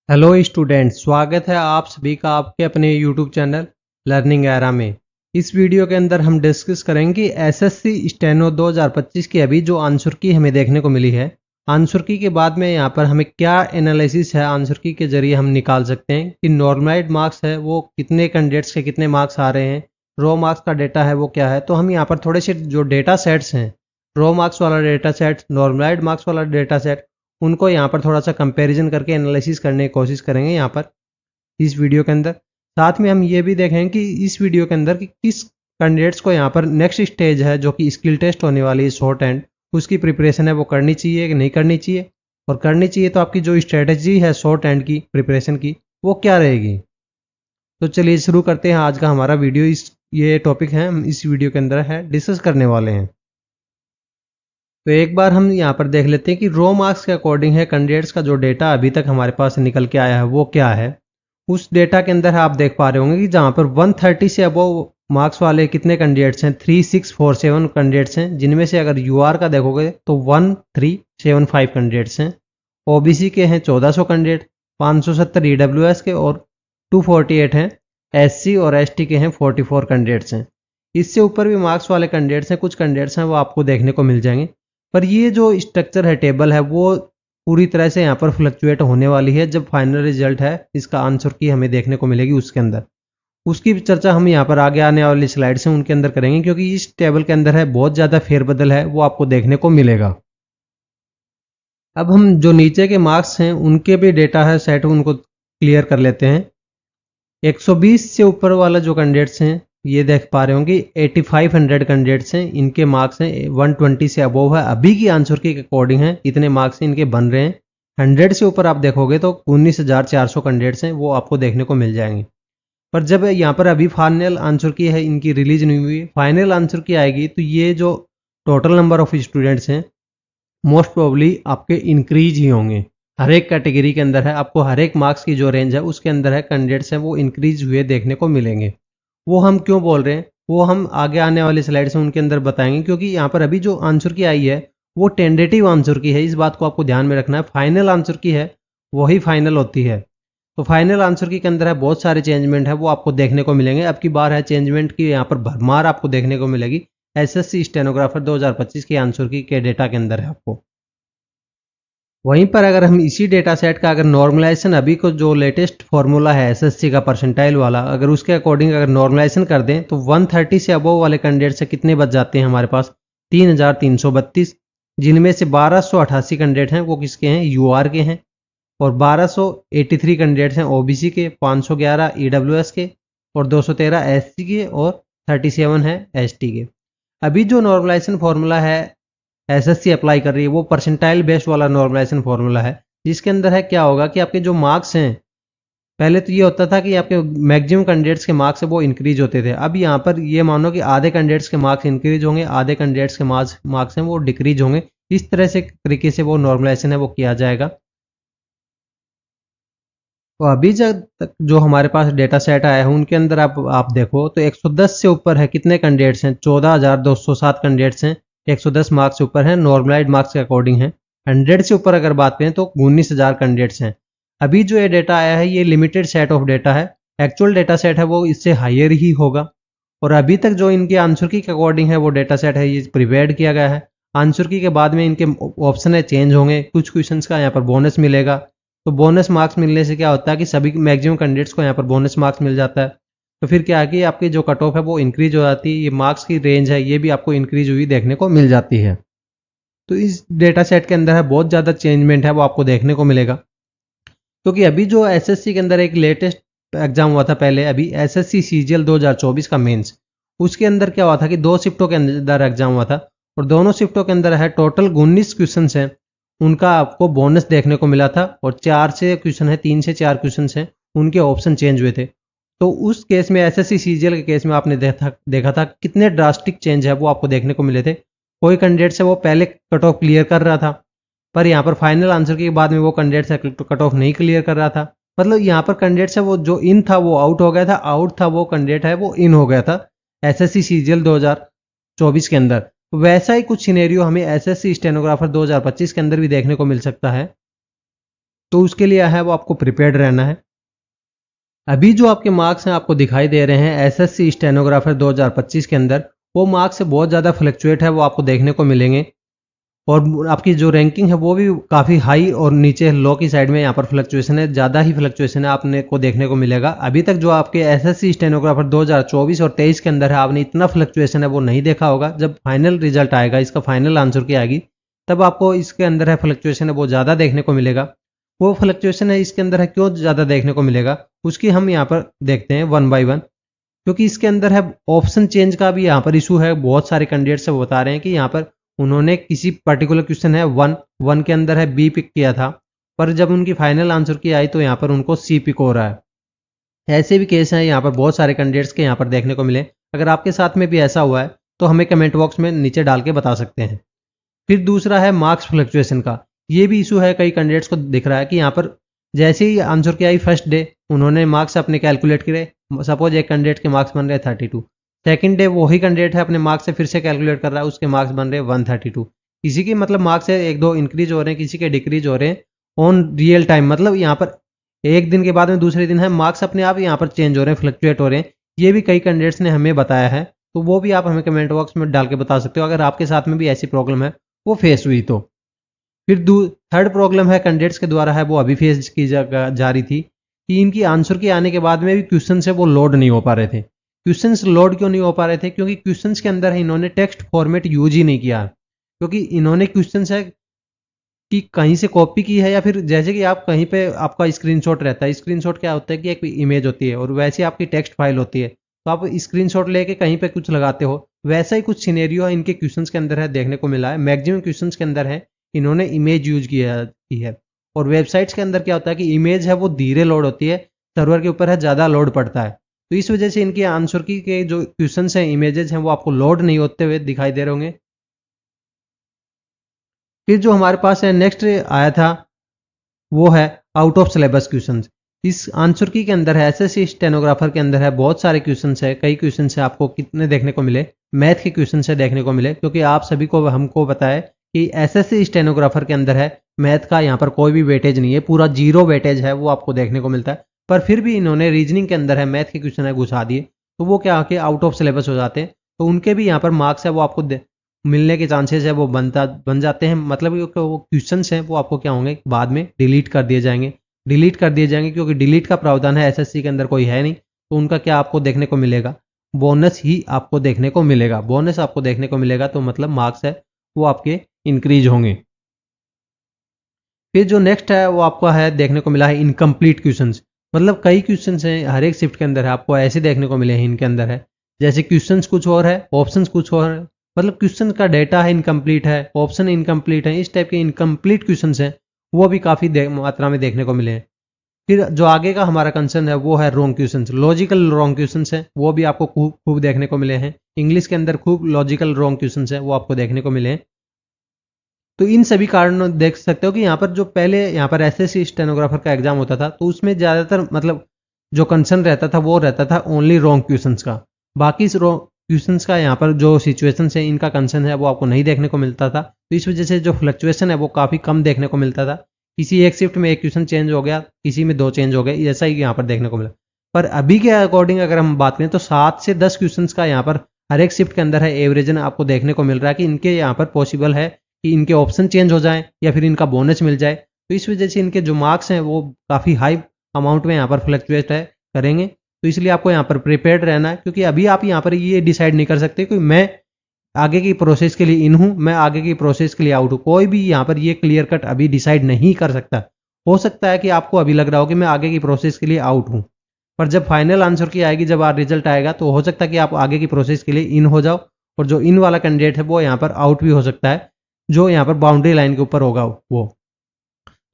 Hello students, स्वागत है आप सभी का आपके अपने यूट्यूब चैनल लर्निंग एरा में। इस वीडियो के अंदर हम डिस्कस करेंगे कि एसएससी स्टेनो 2025 की अभी जो आंसर की हमें देखने को मिली है। आंसर की के बाद में यहाँ पर हमें क्या एनालिसिस है आंसर की के जरिए हम निकाल सकते हैं कि नॉर्मलाइज्ड मार्क्स है वो कितने कैंडिडेट्स के कितने मार्क्स आ रहे हैं, रो मार्क्स का डेटा है वो क्या है। तो हम यहाँ पर थोड़े से जो डेटा सेट्स हैं, रो मार्क्स वाला डेटा सेट, नॉर्मलाइज्ड मार्क्स वाला डेटा सेट, उनको यहाँ पर थोड़ा सा कंपैरिजन करके एनालिसिस करने की कोशिश करेंगे यहाँ पर इस वीडियो के अंदर। साथ में हम ये भी देखेंगे कि इस वीडियो के अंदर कि किस कैंडिडेट्स को यहाँ पर नेक्स्ट स्टेज है जो कि स्किल टेस्ट होने वाली है शॉर्ट एंड, उसकी प्रिपरेशन है वो करनी चाहिए कि नहीं करनी चाहिए, और करनी चाहिए तो आपकी जो स्ट्रेटजी है शॉर्ट एंड की प्रिपरेशन की वो क्या रहेगी। तो चलिए शुरू करते हैं आज का हमारा वीडियो। ये टॉपिक है हम इस वीडियो के अंदर है डिस्कस करने वाले हैं। तो एक बार हम यहाँ पर देख लेते हैं कि रो मार्क्स के अकॉर्डिंग है कैंडिडेट्स का जो डेटा अभी तक हमारे पास निकल के आया है वो क्या है। उस डेटा के अंदर आप देख पा रहे होंगे कि जहाँ पर 130 से अबव मार्क्स वाले कितने कैंडिडेट्स हैं, 3647 कैंडिडेट्स हैं, जिनमें से अगर यूआर का देखोगे तो 1375 कैंडिडेट्स हैं। ओबीसी के हैं 1400 कैंडिडेट, 570 ईडब्ल्यूएस के और 248 हैं। एससी और एसटी के हैं 44 कैंडिडेट्स हैं। इससे ऊपर भी मार्क्स वाले कैंडिडेट्स हैं, कुछ कैंडिडेट्स हैं वो आपको देखने को मिल जाएंगे। पर ये जो स्ट्रक्चर है, टेबल है, वो पूरी तरह से यहाँ पर फ्लक्चुएट होने वाली है जब फाइनल रिजल्ट है इसका आंसर की हमें देखने को मिलेगी उसके अंदर। उसकी चर्चा हम यहाँ पर आगे आने वाली स्लाइड से उनके अंदर करेंगे, क्योंकि इस टेबल के अंदर है बहुत ज़्यादा फेरबदल है वो आपको देखने को मिलेगा। अब हम जो नीचे के मार्क्स हैं उनके भी डेटा है सेट, उनको क्लियर कर लेते हैं। 120 से ऊपर वाला जो कैंडिडेट्स हैं ये देख पा रहे होंगे 8500 कैंडिडेट्स हैं, इनके मार्क्स हैं 120 से अबोव है, अभी की आंसर के अकॉर्डिंग है इतने मार्क्स इनके बन रहे हैं। 100 से ऊपर आप देखोगे तो 19400 कैंडिडेट्स हैं वो आपको देखने को मिल जाएंगे। पर जब यहाँ पर अभी फाइनल आंसर की है इनकी रिलीज नहीं हुई, फाइनल आंसर की आएगी तो ये जो टोटल नंबर ऑफ स्टूडेंट्स हैं मोस्ट प्रोबली आपके इंक्रीज ही होंगे। हर एक कैटेगरी के अंदर है, आपको हर एक मार्क्स की जो रेंज है उसके अंदर है कैंडिडेट्स हैं वो इंक्रीज हुए देखने को मिलेंगे। वो हम क्यों बोल रहे हैं वो हम आगे आने वाली स्लाइड से उनके अंदर बताएंगे, क्योंकि यहाँ पर अभी जो आंसर की आई है वो टेंडेटिव आंसर की है। इस बात को आपको ध्यान में रखना है, फाइनल आंसर की है वही फाइनल होती है। तो फाइनल आंसर की के अंदर है बहुत सारे चेंजमेंट है वो आपको देखने को मिलेंगे। अब की बार है चेंजमेंट की यहाँ पर भरमार आपको देखने को मिलेगी एसएससी स्टेनोग्राफर 2025 के आंसर की के डेटा के अंदर है आपको। वहीं पर अगर हम इसी डेटा सेट का अगर नॉर्मलाइजेशन अभी को जो लेटेस्ट फार्मूला है एसएससी का परसेंटाइल वाला, अगर उसके अकॉर्डिंग अगर नॉर्मलाइजेशन कर दें तो 130 से अबव वाले कैंडिडेट से कितने बच जाते हैं हमारे पास 3332, जिनमें से 1288 कैंडिडेट हैं वो किसके हैं, यूआर के हैं, और 1283 कैंडिडेट्स हैं ओबीसी के, 511 ईडब्ल्यूएस के और 213 एससी के और 37 है एसटी के। अभी जो नॉर्मलाइजेशन फार्मूला है एसएससी अप्लाई कर रही है वो परसेंटाइल बेस्ड वाला नॉर्मलाइजेशन फार्मूला है, जिसके अंदर है क्या होगा कि आपके जो मार्क्स हैं, पहले तो ये होता था कि आपके मैक्सिमम कैंडिडेट्स के मार्क्स है वो इंक्रीज होते थे। अब यहाँ पर ये मानो कि आधे कैंडिडेट्स के मार्क्स इंक्रीज होंगे, आधे कैंडिडेट्स के मार्क्स हैं वो डिक्रीज होंगे। इस तरह से तरीके से वो नॉर्मलाइजेशन है वो किया जाएगा। तो अभी जब तक जो हमारे पास डेटा सेट आया है उनके अंदर आप देखो तो 110 से ऊपर है कितने कैंडिडेट्स हैं, 14207 कैंडिडेट्स हैं। 110 मार्क्स से ऊपर है, नॉर्मलाइज्ड मार्क्स के अकॉर्डिंग है। 100 से ऊपर अगर बात करें तो 19000 कैंडिडेट्स हैं। अभी जो ये डेटा आया है ये लिमिटेड सेट ऑफ डेटा है, एक्चुअल डेटा सेट है वो इससे हायर ही होगा। और अभी तक जो इनके आंसर की के अकॉर्डिंग है वो डेटा सेट है ये प्रिपेयर्ड किया गया है। आंसर की के बाद में इनके ऑप्शन है चेंज होंगे, कुछ क्वेश्चंस का यहाँ पर बोनस मिलेगा। तो बोनस मार्क्स मिलने से क्या होता है कि सभी मैक्सिमम कैंडिडेट्स को यहाँ पर बोनस मार्क्स मिल जाता है। तो फिर क्या है कि आपकी जो कट ऑफ है वो इंक्रीज हो जाती है, ये मार्क्स की रेंज है ये भी आपको इंक्रीज हुई देखने को मिल जाती है। तो इस डेटा सेट के अंदर है बहुत ज़्यादा चेंजमेंट है वो आपको देखने को मिलेगा, क्योंकि अभी जो एसएससी के अंदर एक लेटेस्ट एग्जाम हुआ था पहले, अभी एसएससी सीजीएल 2024 का मेंस, उसके अंदर क्या हुआ था कि 2 शिफ्टों के अंदर एग्जाम हुआ था और दोनों शिफ्टों के अंदर है टोटल 19 क्वेश्चन हैं, उनका आपको बोनस देखने को मिला था। और 4 से क्वेश्चन है, 3 से 4 क्वेश्चन हैं उनके ऑप्शन चेंज हुए थे। तो उस केस में एसएससी सीजीएल के केस में आपने देखा था कितने ड्रास्टिक चेंज है वो आपको देखने को मिले थे। कोई कैंडिडेट से वो पहले कट ऑफ क्लियर कर रहा था, पर यहाँ पर फाइनल आंसर के बाद में वो कैंडिडेट से कट ऑफ नहीं क्लियर कर रहा था। मतलब यहाँ पर कैंडिडेट से वो जो इन था वो आउट हो गया था, आउट था वो कैंडिडेट है वो इन हो गया था एसएससी सीजीएल 2024 के अंदर। वैसा ही कुछ सिनेरियो हमें एसएससी स्टेनोग्राफर 2025 के अंदर भी देखने को मिल सकता है। तो उसके लिए है वो आपको प्रिपेयर्ड रहना है। अभी जो आपके मार्क्स हैं आपको दिखाई दे रहे हैं एसएससी स्टेनोग्राफर 2025 के अंदर, वो मार्क्स से बहुत ज़्यादा फ्लक्चुएट है, वो आपको देखने को मिलेंगे। और आपकी जो रैंकिंग है वो भी काफ़ी हाई और नीचे लो की साइड में यहाँ पर फ्लक्चुएशन है, ज़्यादा ही फ्लक्चुएशन है आपने को देखने को मिलेगा। अभी तक जो आपके एसएससी स्टेनोग्राफर 2024 और 23 के अंदर है, आपने इतना फ्लक्चुएशन है वो नहीं देखा होगा। जब फाइनल रिजल्ट आएगा, इसका फाइनल आंसर की आएगी, तब आपको इसके अंदर है फ्लक्चुएशन है वो ज़्यादा देखने को मिलेगा। वो फ्लक्चुएशन है इसके अंदर है क्यों ज़्यादा देखने को मिलेगा, उसकी हम यहाँ पर देखते हैं वन बाई वन। क्योंकि इसके अंदर है ऑप्शन चेंज का भी यहाँ पर इशू है। बहुत सारे कैंडिडेट से बता रहे हैं कि यहाँ पर उन्होंने किसी पर्टिकुलर क्वेश्चन है वन के अंदर है बी पिक किया था, पर जब उनकी फाइनल आंसर की आई तो यहाँ पर उनको सी पिक हो रहा है। ऐसे भी केस हैं यहाँ पर बहुत सारे कैंडिडेट्स के यहाँ पर देखने को मिले। अगर आपके साथ में भी ऐसा हुआ है तो हमें कमेंट बॉक्स में नीचे डाल के बता सकते हैं। फिर दूसरा है मार्क्स फ्लक्चुएशन का। ये भी इशू है, कई कैंडिडेट्स को दिख रहा है कि यहाँ पर जैसे ही आंसर की आई फर्स्ट डे उन्होंने मार्क्स अपने कैलकुलेट करे। सपोज एक कैंडिडेट के मार्क्स बन रहे 32, सेकंड डे वही कैंडिडेट है अपने मार्क्स से फिर से कैलकुलेट कर रहा है, उसके मार्क्स बन रहे 132। किसी के मतलब मार्क्स है एक दो इंक्रीज हो रहे हैं, किसी के डिक्रीज हो रहे हैं ऑन रियल टाइम। मतलब यहाँ पर एक दिन के बाद में दूसरे दिन है मार्क्स अपने आप यहाँ पर चेंज हो रहे हैं, फ्लक्चुएट हो रहे हैं। ये भी कई कैंडिडेट्स ने हमें बताया है, तो वो भी आप हमें कमेंट बॉक्स में डाल के बता सकते हो अगर आपके साथ में भी ऐसी प्रॉब्लम है वो फेस हुई तो। फिर थर्ड प्रॉब्लम है कैंडिडेट्स के द्वारा है वो अभी फेस की जा रही थी कि इनकी आंसर के आने के बाद में भी क्वेश्चन से वो लोड नहीं हो पा रहे थे। क्वेश्चंस लोड क्यों नहीं हो पा रहे थे, क्योंकि क्वेश्चंस के अंदर इन्होंने टेक्स्ट फॉर्मेट यूज ही नहीं किया। क्योंकि इन्होंने क्वेश्चंस है कि कहीं से कॉपी की है, या फिर जैसे कि आप कहीं पे आपका स्क्रीनशॉट रहता है। स्क्रीनशॉट क्या होता है कि एक इमेज होती है और वैसे आपकी टेक्स्ट फाइल होती है, तो आप स्क्रीनशॉट लेके कहीं पे कुछ लगाते हो। वैसा ही कुछ सिनेरियो है इनके क्वेश्चंस के अंदर है देखने को मिला है। मैक्सिमम क्वेश्चंस के अंदर है इन्होंने इमेज यूज की है। और वेबसाइट्स के अंदर क्या होता है कि इमेज है वो धीरे लोड होती है, सर्वर के ऊपर है ज़्यादा लोड पड़ता है। तो इस वजह से इनके आंसर की के जो क्वेश्चंस हैं, इमेजेस हैं, वो आपको लोड नहीं होते हुए दिखाई दे रहे होंगे। फिर जो हमारे पास है नेक्स्ट आया था वो है आउट ऑफ सिलेबस क्वेश्चंस। इस आंसर की के अंदर है एसएससी स्टेनोग्राफर के अंदर है बहुत सारे क्वेश्चंस है। कई क्वेश्चंस है आपको कितने देखने को मिले, मैथ के क्वेश्चन से देखने को मिले। क्योंकि आप सभी को हमको बताया कि एसएससी स्टेनोग्राफर के अंदर है मैथ का यहाँ पर कोई भी वेटेज नहीं है, पूरा जीरो वेटेज है वो आपको देखने को मिलता है। पर फिर भी इन्होंने रीजनिंग के अंदर है मैथ के क्वेश्चन है घुसा दिए, तो वो क्या कि आउट ऑफ सिलेबस हो जाते हैं। तो उनके भी यहाँ पर मार्क्स है वो आपको मिलने के चांसेस है वो बन जाते हैं। मतलब कि वो क्वेश्चंस हैं वो आपको क्या होंगे बाद में डिलीट कर दिए जाएंगे क्योंकि डिलीट का प्रावधान है एसएससी के अंदर कोई है नहीं। तो उनका क्या आपको देखने को मिलेगा, बोनस ही आपको देखने को मिलेगा। बोनस आपको देखने को मिलेगा तो मतलब मार्क्स है वो आपके इंक्रीज होंगे। फिर जो नेक्स्ट है वो आपको है देखने को मिला है इनकम्प्लीट क्वेश्चंस। मतलब कई क्वेश्चंस हैं हर एक शिफ्ट के अंदर है आपको ऐसे देखने को मिले हैं इनके अंदर है, जैसे क्वेश्चंस कुछ और है ऑप्शंस कुछ और है। मतलब क्वेश्चन का डेटा है इनकम्प्लीट है, ऑप्शन इनकम्प्लीट है, इस टाइप के इनकम्प्लीट क्वेश्चंस हैं वो भी काफ़ी मात्रा में देखने को मिले हैं। फिर जो आगे का हमारा कंसर्न है वो है wrong questions, logical wrong questions हैं वो भी आपको खूब देखने को मिले हैं। इंग्लिश के अंदर खूब लॉजिकल रॉन्ग क्वेश्चंस हैं वो आपको देखने को मिले हैं। तो इन सभी कारणों देख सकते हो कि यहाँ पर जो पहले यहाँ पर एसएससी स्टेनोग्राफर का एग्जाम होता था तो उसमें ज़्यादातर मतलब जो कंसर्न रहता था वो रहता था ओनली रॉन्ग क्वेश्चंस का। बाकी क्वेश्चंस का यहाँ पर जो सिचुएशन है इनका कंसर्न है वो आपको नहीं देखने को मिलता था। तो इस वजह से जो फ्लक्चुएशन है वो काफ़ी कम देखने को मिलता था। किसी एक शिफ्ट में एक क्वेश्चन चेंज हो गया, किसी में 2 चेंज हो गए, ऐसा ही यहाँ पर देखने को मिला। पर अभी के अकॉर्डिंग अगर हम बात करें तो 7 से 10 क्वेश्चन का यहाँ पर हर एक शिफ्ट के अंदर है एवरेजन आपको देखने को मिल रहा है कि इनके यहाँ पर पॉसिबल है कि इनके ऑप्शन चेंज हो जाए या फिर इनका बोनस मिल जाए। तो इस वजह से इनके जो मार्क्स हैं वो काफ़ी हाई अमाउंट में यहाँ पर फ्लक्चुएट करेंगे। तो इसलिए आपको यहाँ पर प्रिपेयर्ड रहना है, क्योंकि अभी आप यहाँ पर ये डिसाइड नहीं कर सकते कि मैं आगे की प्रोसेस के लिए इन हूँ, मैं आगे की प्रोसेस के लिए आउट हूँ। कोई भी यहाँ पर ये क्लियर कट अभी डिसाइड नहीं कर सकता। हो सकता है कि आपको अभी लग रहा हो कि मैं आगे की प्रोसेस के लिए आउट हूँ, पर जब फाइनल आंसर की आएगी, जब रिजल्ट आएगा, तो हो सकता है कि आप आगे की प्रोसेस के लिए इन हो जाओ और जो इन वाला कैंडिडेट है वो यहाँ पर आउट भी हो सकता है, जो यहाँ पर बाउंड्री लाइन के ऊपर होगा वो।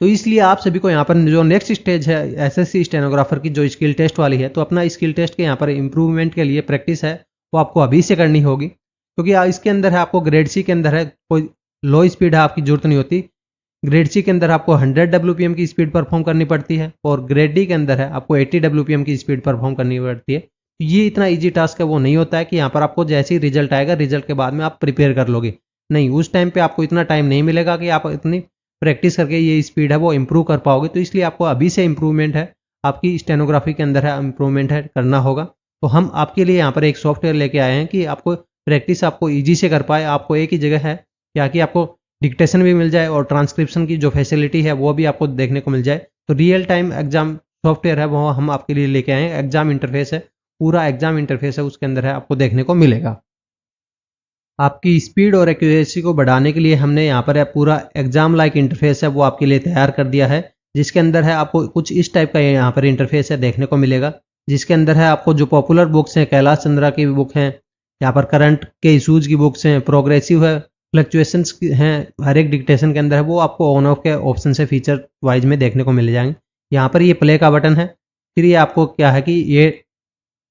तो इसलिए आप सभी को यहाँ पर जो नेक्स्ट स्टेज है एसएससी स्टेनोग्राफर की जो स्किल टेस्ट वाली है, तो अपना स्किल टेस्ट के यहाँ पर इंप्रूवमेंट के लिए प्रैक्टिस है वो आपको अभी से करनी होगी। क्योंकि इसके अंदर है आपको ग्रेड सी के अंदर है कोई लो स्पीड है आपकी जरूरत नहीं होती। ग्रेड सी के अंदर आपको 100 WPM की स्पीड परफॉर्म करनी पड़ती है और ग्रेड डी के अंदर है आपको 80 WPM की स्पीड परफॉर्म करनी पड़ती है। तो ये इतना ईजी टास्क है वो नहीं होता है कि यहाँ पर आपको जैसे ही रिजल्ट आएगा, रिजल्ट के बाद में आप प्रिपेयर कर लोगे। नहीं, उस टाइम पे आपको इतना टाइम नहीं मिलेगा कि आप इतनी प्रैक्टिस करके ये स्पीड है वो इम्प्रूव कर पाओगे। तो इसलिए आपको अभी से इम्प्रूवमेंट है, आपकी स्टेनोग्राफी के अंदर है इम्प्रूवमेंट है करना होगा। तो हम आपके लिए यहाँ पर एक सॉफ्टवेयर लेके आए हैं कि आपको प्रैक्टिस आपको ईजी से कर पाए। आपको एक ही जगह है क्या कि आपको डिक्टेशन भी मिल जाए और ट्रांसक्रिप्शन की जो फैसिलिटी है वो भी आपको देखने को मिल जाए। तो रियल टाइम एग्जाम सॉफ्टवेयर है वो हम आपके लिए लेके आए हैं। एग्जाम इंटरफेस है, पूरा एग्जाम इंटरफेस है उसके अंदर है आपको देखने को मिलेगा। आपकी स्पीड और एक्यूरेसी को बढ़ाने के लिए हमने यहाँ पर पूरा एग्जाम लाइक इंटरफेस है वो आपके लिए तैयार कर दिया है, जिसके अंदर है आपको कुछ इस टाइप का यहाँ पर इंटरफेस है देखने को मिलेगा। जिसके अंदर है आपको जो पॉपुलर बुक्स हैं, कैलाश चंद्रा की बुक हैं, यहाँ पर करंट के इशूज की बुक्स हैं, प्रोग्रेसिव है, फ्लक्चुएशंस हैं, हर एक डिक्टेशन के अंदर है वो आपको ऑन ऑफ के ऑप्शन से फीचर वाइज में देखने को मिल जाएंगे। यहाँ पर ये प्ले का बटन है, फिर ये आपको क्या है कि ये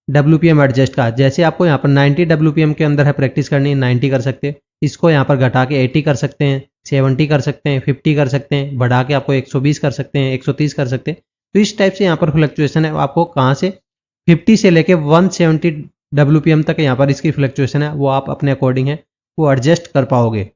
WPM एडजस्ट का, जैसे आपको यहाँ पर 90 WPM के अंदर है प्रैक्टिस करनी है 90 कर सकते हैं, इसको यहाँ पर घटा के 80 कर सकते हैं, 70 कर सकते हैं, 50 कर सकते हैं, बढ़ा के आपको 120 कर सकते हैं, 130 कर सकते हैं। तो इस टाइप से यहाँ पर फ्लक्चुएशन है आपको कहाँ से 50 से लेके 170 WPM तक यहाँ पर इसकी फ्लक्चुएशन है वो आप अपने अकॉर्डिंग है वो एडजस्ट कर पाओगे।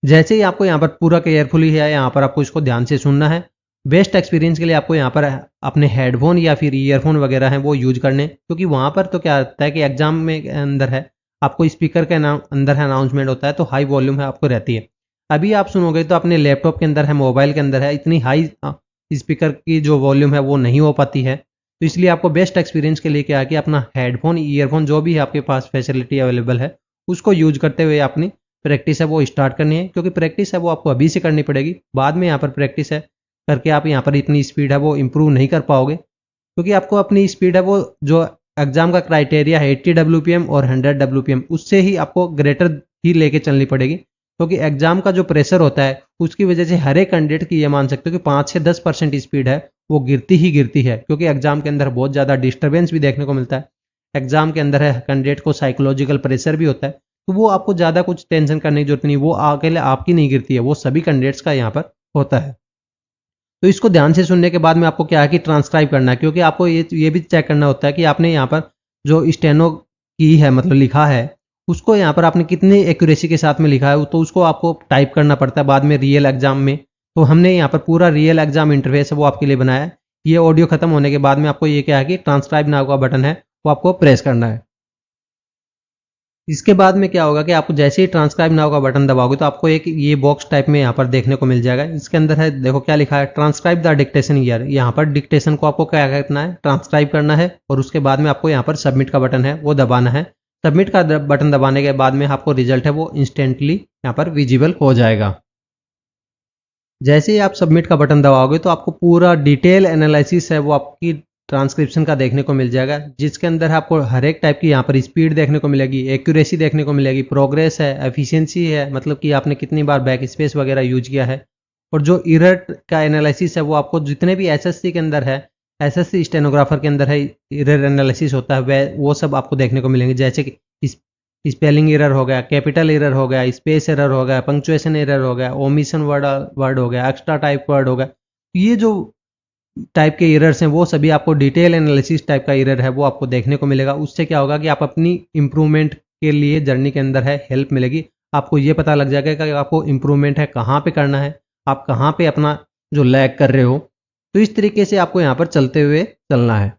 जैसे ही आपको यहाँ पर पूरा केयरफुली है यहाँ पर आपको इसको ध्यान से सुनना है। बेस्ट एक्सपीरियंस के लिए आपको यहाँ पर अपने हेडफोन या फिर ईयरफोन वगैरह हैं वो यूज करने, क्योंकि वहाँ पर तो क्या होता है कि एग्जाम में अंदर है आपको स्पीकर के अंदर है अनाउंसमेंट होता है तो हाई वॉल्यूम है आपको रहती है। अभी आप सुनोगे तो अपने लैपटॉप के अंदर है, मोबाइल के अंदर है, इतनी हाई स्पीकर की जो वॉल्यूम है वो नहीं हो पाती है। तो इसलिए आपको बेस्ट एक्सपीरियंस के लिए क्या है कि अपना हेडफोन ईयरफोन जो भी आपके पास फैसिलिटी अवेलेबल है उसको यूज करते हुए अपनी प्रैक्टिस है वो स्टार्ट करनी है, क्योंकि प्रैक्टिस है वो आपको अभी से करनी पड़ेगी। बाद में यहाँ पर प्रैक्टिस है करके आप यहाँ पर इतनी स्पीड है वो इम्प्रूव नहीं कर पाओगे, क्योंकि आपको अपनी स्पीड है वो जो एग्जाम का क्राइटेरिया है 80 WPM और 100 WPM उससे ही आपको ग्रेटर ही लेके चलनी पड़ेगी। क्योंकि एग्जाम का जो प्रेशर होता है उसकी वजह से हर एक कैंडिडेट की ये मान सकते हो कि 5 से 10% स्पीड है वो गिरती ही गिरती है, क्योंकि एग्जाम के अंदर बहुत ज़्यादा डिस्टर्बेंस भी देखने को मिलता है। एग्जाम के अंदर है कैंडिडेट को साइकोलॉजिकल प्रेशर भी होता है, तो वो आपको ज़्यादा कुछ टेंशन करने की जरूरत नहीं, वो अकेले आपकी नहीं गिरती है, वो सभी कैंडिडेट्स का यहाँ पर होता है। तो इसको ध्यान से सुनने के बाद में आपको क्या है कि ट्रांसक्राइब करना है, क्योंकि आपको ये भी चेक करना होता है कि आपने यहाँ पर जो स्टेनो की है मतलब लिखा है उसको यहाँ पर आपने कितनी एक्यूरेसी के साथ में लिखा है, तो उसको आपको टाइप करना पड़ता है बाद में रियल एग्जाम में। तो हमने यहाँ पर पूरा रियल एग्जाम इंटरफेस है वो आपके लिए बनाया है। ये ऑडियो खत्म होने के बाद में आपको ये क्या है कि ट्रांसक्राइब नाउ का बटन है वो आपको प्रेस करना है। इसके बाद में क्या होगा कि आपको जैसे ही ट्रांसक्राइब नाउ का बटन दबाओगे तो आपको एक ये बॉक्स टाइप में यहाँ पर देखने को मिल जाएगा। इसके अंदर है देखो क्या लिखा है, ट्रांसक्राइब द डिक्टेशन ईयर। यहाँ पर डिक्टेशन को आपको क्या करना है, ट्रांसक्राइब करना है और उसके बाद में आपको यहाँ पर सबमिट का बटन है वो दबाना है। सबमिट का बटन दबाने के बाद में आपको रिजल्ट है वो इंस्टेंटली यहाँ पर विजिबल हो जाएगा। जैसे ही आप सबमिट का बटन दबाओगे तो आपको पूरा डिटेल एनालिसिस है वो आपकी ट्रांसक्रिप्शन का देखने को मिल जाएगा, जिसके अंदर आपको हर एक टाइप की यहाँ पर स्पीड देखने को मिलेगी, एक्यूरेसी देखने को मिलेगी, प्रोग्रेस है, एफिशिएंसी है, मतलब कि आपने कितनी बार बैक स्पेस वगैरह यूज किया है, और जो एरर का एनालिसिस है वो आपको जितने भी एसएससी के अंदर है, एसएससी स्टेनोग्राफर के अंदर है एरर एनालिसिस होता है वो सब आपको देखने को मिलेंगे। जैसे कि स्पेलिंग एरर हो गया, कैपिटल एरर हो गया, स्पेस एरर हो गया, पंक्चुएशन एरर हो गया, ओमिशन वर्ड हो गया, एक्स्ट्रा टाइप वर्ड हो गया। ये जो टाइप के एरर्स हैं वो सभी आपको डिटेल एनालिसिस टाइप का एरर है वो आपको देखने को मिलेगा। उससे क्या होगा कि आप अपनी इंप्रूवमेंट के लिए जर्नी के अंदर है हेल्प मिलेगी। आपको ये पता लग जाएगा कि आपको इंप्रूवमेंट है कहाँ पे करना है, आप कहाँ पे अपना जो लैग कर रहे हो। तो इस तरीके से आपको यहाँ पर चलते हुए चलना है।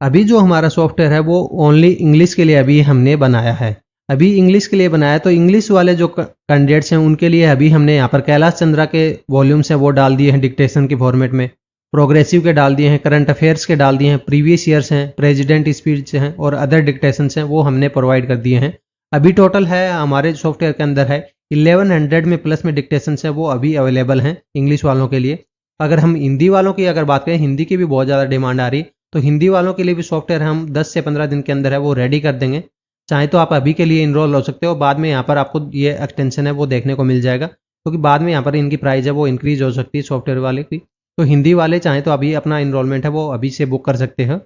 अभी जो हमारा सॉफ्टवेयर है वो ओनली इंग्लिश के लिए अभी हमने बनाया है। अभी इंग्लिश के लिए बनाया तो इंग्लिश वाले जो कैंडिडेट्स हैं उनके लिए अभी हमने यहाँ पर कैलाश चंद्रा के वॉल्यूम्स हैं वो डाल दिए हैं डिक्टेशन के फॉर्मेट में, प्रोग्रेसिव के डाल दिए हैं, करंट अफेयर्स के डाल दिए हैं, प्रीवियस ईयर्स हैं, प्रेसिडेंट स्पीच हैं और अदर डिक्टेशंस हैं वो हमने प्रोवाइड कर दिए हैं। अभी टोटल है हमारे सॉफ्टवेयर के अंदर है 1100 में प्लस में डिक्टेशंस है वो अभी अवेलेबल हैं इंग्लिश वालों के लिए। अगर हम हिंदी वालों की अगर बात करें, हिंदी की भी बहुत ज़्यादा डिमांड आ रही, तो हिंदी वालों के लिए भी सॉफ्टवेयर हम 10 से 15 दिन के अंदर है वो रेडी कर देंगे। चाहे तो आप अभी के लिए इनरोल हो सकते हो, बाद में यहाँ पर आपको ये एक्सटेंशन है वो देखने को मिल जाएगा, क्योंकि बाद में यहाँ पर इनकी प्राइस है वो इंक्रीज हो सकती है सॉफ्टवेयर वाले की। तो हिंदी वाले चाहें तो अभी अपना इनरोलमेंट है वो अभी से बुक कर सकते हैं।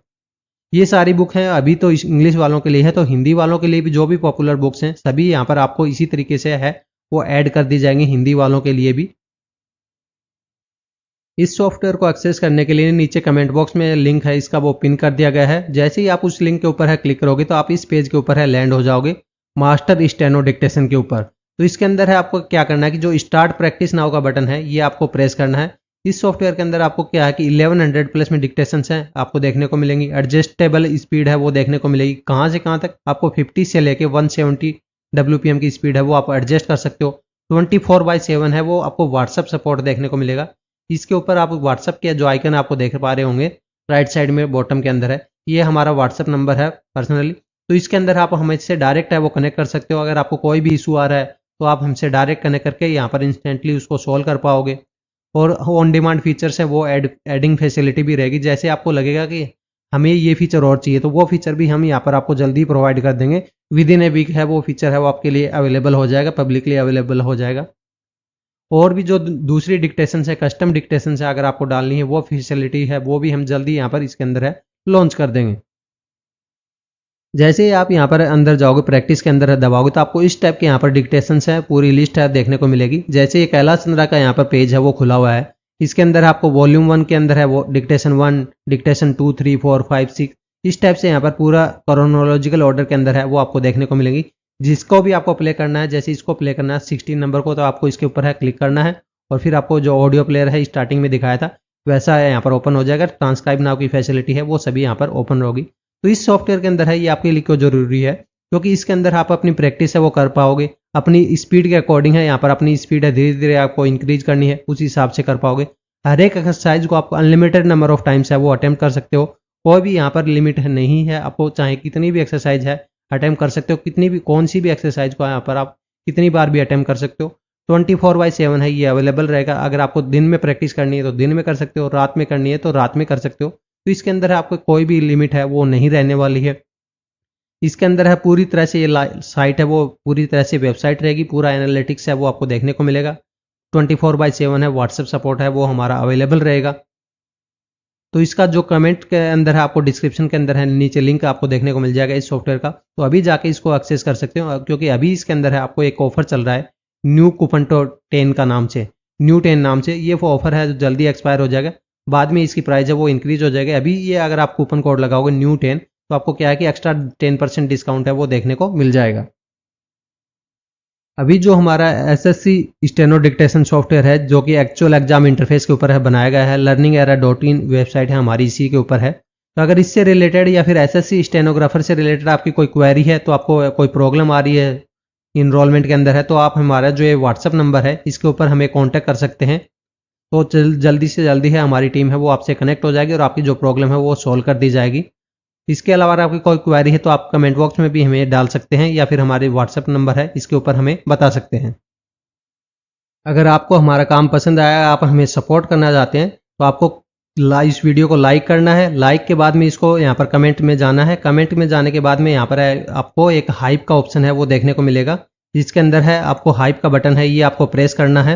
ये सारी बुक हैं अभी तो इंग्लिश वालों के लिए है, तो हिंदी वालों के लिए भी जो भी पॉपुलर बुक्स हैं सभी यहाँ पर आपको इसी तरीके से है वो ऐड कर दी जाएंगी हिंदी वालों के लिए भी। इस सॉफ्टवेयर को एक्सेस करने के लिए नीचे कमेंट बॉक्स में लिंक है इसका वो पिन कर दिया गया है। जैसे ही आप उस लिंक के ऊपर है क्लिक करोगे तो आप इस पेज के ऊपर है लैंड हो जाओगे मास्टर स्टेनो डिक्टेशन के ऊपर। तो इसके अंदर है आपको क्या करना है कि जो स्टार्ट प्रैक्टिस नाउ का बटन है ये आपको प्रेस करना है। इस सॉफ्टवेयर के अंदर आपको क्या है कि 1100 प्लस में डिक्टेशंस हैं आपको देखने को मिलेंगी। एडजस्टेबल स्पीड है वो देखने को मिलेगी, कहाँ से कहाँ तक आपको 50 से लेके 170 WPM की स्पीड है वो आप एडजस्ट कर सकते हो। 24/7 है वो आपको व्हाट्सअप सपोर्ट देखने को मिलेगा। इसके ऊपर आप व्हाट्सअप के जो आइकन आपको देख पा रहे होंगे राइट साइड में बॉटम के अंदर है, ये हमारा व्हाट्सअप नंबर है पर्सनली। तो इसके अंदर आप हमसे डायरेक्ट है वो कनेक्ट कर सकते हो। अगर आपको कोई भी इशू आ रहा है तो आप हमसे डायरेक्ट कनेक्ट करके यहाँ पर इंस्टेंटली उसको सॉल्व कर पाओगे। और ऑन डिमांड फीचर्स है वो एडिंग फैसिलिटी भी रहेगी। जैसे आपको लगेगा कि हमें ये फीचर और चाहिए तो वो फीचर भी हम यहाँ पर आपको जल्दी प्रोवाइड कर देंगे। विद इन ए वीक है वो फीचर है वो आपके लिए अवेलेबल हो जाएगा, पब्लिकली अवेलेबल हो जाएगा। और भी जो दूसरी डिक्टेशन है, कस्टम डिक्टेशन है, अगर आपको डालनी है वो फैसिलिटी है वो भी हम जल्दी यहाँ पर इसके अंदर है लॉन्च कर देंगे। जैसे ही आप यहाँ पर अंदर जाओगे प्रैक्टिस के अंदर दबाओगे तो आपको इस टाइप के यहाँ पर डिक्टेशंस है पूरी लिस्ट है देखने को मिलेगी। जैसे ये कैलाश चंद्रा का यहाँ पर पेज है वो खुला हुआ है, इसके अंदर आपको वॉल्यूम 1 के अंदर है वो डिक्टेशन 1, डिक्टेशन 2, 3, 4, 5, 6 इस टाइप से यहाँ पर पूरा क्रोनोलॉजिकल ऑर्डर के अंदर है वो आपको देखने को मिलेगी। जिसको भी आपको प्ले करना है, जैसे इसको प्ले करना है 16 नंबर को, तो आपको इसके ऊपर है क्लिक करना है और फिर आपको जो ऑडियो प्लेयर है स्टार्टिंग में दिखाया था वैसा है यहाँ पर ओपन हो जाएगा। ट्रांसक्राइब नाउ की फैसिलिटी है वो सभी यहाँ पर ओपन होगी। तो इस सॉफ्टवेयर के अंदर है ये आपके लिए क्यों जरूरी है, क्योंकि इसके अंदर आप अपनी प्रैक्टिस है वो कर पाओगे। अपनी स्पीड के अकॉर्डिंग है यहाँ पर अपनी स्पीड है धीरे धीरे आपको इंक्रीज करनी है, उस हिसाब से कर पाओगे। हर एक एक्सरसाइज को आप अनलिमिटेड नंबर ऑफ टाइम्स है वो अटेम्प्ट कर सकते हो। कोई भी यहाँ पर लिमिट नहीं है, आपको चाहे कितनी भी एक्सरसाइज है अटेम्प्ट कर सकते हो। कितनी भी कौन सी भी एक्सरसाइज को यहाँ पर आप कितनी बार भी अटेम्प्ट कर सकते हो। 24/7 है ये अवेलेबल रहेगा। अगर आपको दिन में प्रैक्टिस करनी है तो दिन में कर सकते हो, रात में करनी है तो रात में कर सकते हो। तो इसके अंदर आपको कोई भी लिमिट है वो नहीं रहने वाली है। इसके अंदर है पूरी तरह से ये साइट है वो पूरी तरह से वेबसाइट रहेगी, पूरा एनालिटिक्स है वो आपको देखने को मिलेगा। 24/7 है व्हाट्सएप सपोर्ट है वो हमारा अवेलेबल रहेगा। तो इसका जो कमेंट के अंदर है आपको डिस्क्रिप्शन के अंदर है नीचे लिंक आपको देखने को मिल जाएगा इस सॉफ्टवेयर का, तो अभी जाके इसको एक्सेस कर सकते हो। क्योंकि अभी इसके अंदर है आपको एक ऑफर चल रहा है न्यू कूपन 10 का नाम से, न्यू 10 नाम से। ये वो ऑफर है जो जल्दी एक्सपायर हो जाएगा, बाद में इसकी प्राइस है वो इंक्रीज हो जाएगी। अभी ये अगर आप कूपन कोड लगाओगे न्यू 10 तो आपको क्या है कि एक्स्ट्रा 10% डिस्काउंट है वो देखने को मिल जाएगा। अभी जो हमारा एसएससी स्टेनो डिक्टेशन सॉफ्टवेयर है जो कि एक्चुअल एग्जाम इंटरफेस के ऊपर है बनाया गया है, learningera.in वेबसाइट है हमारी इसी के ऊपर है। तो अगर इससे रिलेटेड या फिर एसएससी स्टेनोग्राफर से रिलेटेड आपकी कोई क्वेरी है, तो आपको कोई प्रॉब्लम आ रही है इनरोलमेंट के अंदर है, तो आप हमारा जो ये व्हाट्सअप नंबर है इसके ऊपर हमें कॉन्टैक्ट कर सकते हैं। तो जल्दी से जल्दी है हमारी टीम है वो आपसे कनेक्ट हो जाएगी और आपकी जो प्रॉब्लम है वो सॉल्व कर दी जाएगी। इसके अलावा आपकी कोई क्वेरी है तो आप कमेंट बॉक्स में भी हमें डाल सकते हैं या फिर हमारे व्हाट्सएप नंबर है इसके ऊपर हमें बता सकते हैं। अगर आपको हमारा काम पसंद आया, आप हमें सपोर्ट करना चाहते हैं, तो आपको इस वीडियो को लाइक करना है। लाइक के बाद में इसको यहाँ पर कमेंट में जाना है। कमेंट में जाने के बाद में यहाँ पर आपको एक हाइप का ऑप्शन है वो देखने को मिलेगा, जिसके अंदर है आपको हाइप का बटन है ये आपको प्रेस करना है,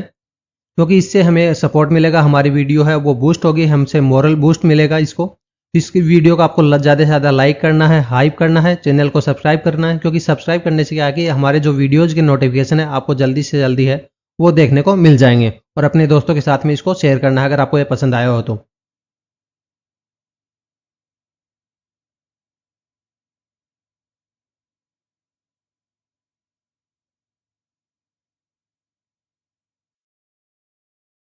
क्योंकि इससे हमें सपोर्ट मिलेगा, हमारी वीडियो है वो बूस्ट होगी, हमसे मोरल बूस्ट मिलेगा इसको। इसकी वीडियो को आपको ज़्यादा से ज़्यादा लाइक करना है, हाइप करना है, चैनल को सब्सक्राइब करना है, क्योंकि सब्सक्राइब करने से क्या है कि हमारे जो वीडियोज़ के नोटिफिकेशन है आपको जल्दी से जल्दी है वो देखने को मिल जाएंगे। और अपने दोस्तों के साथ में इसको शेयर करना है अगर आपको ये पसंद आया हो तो।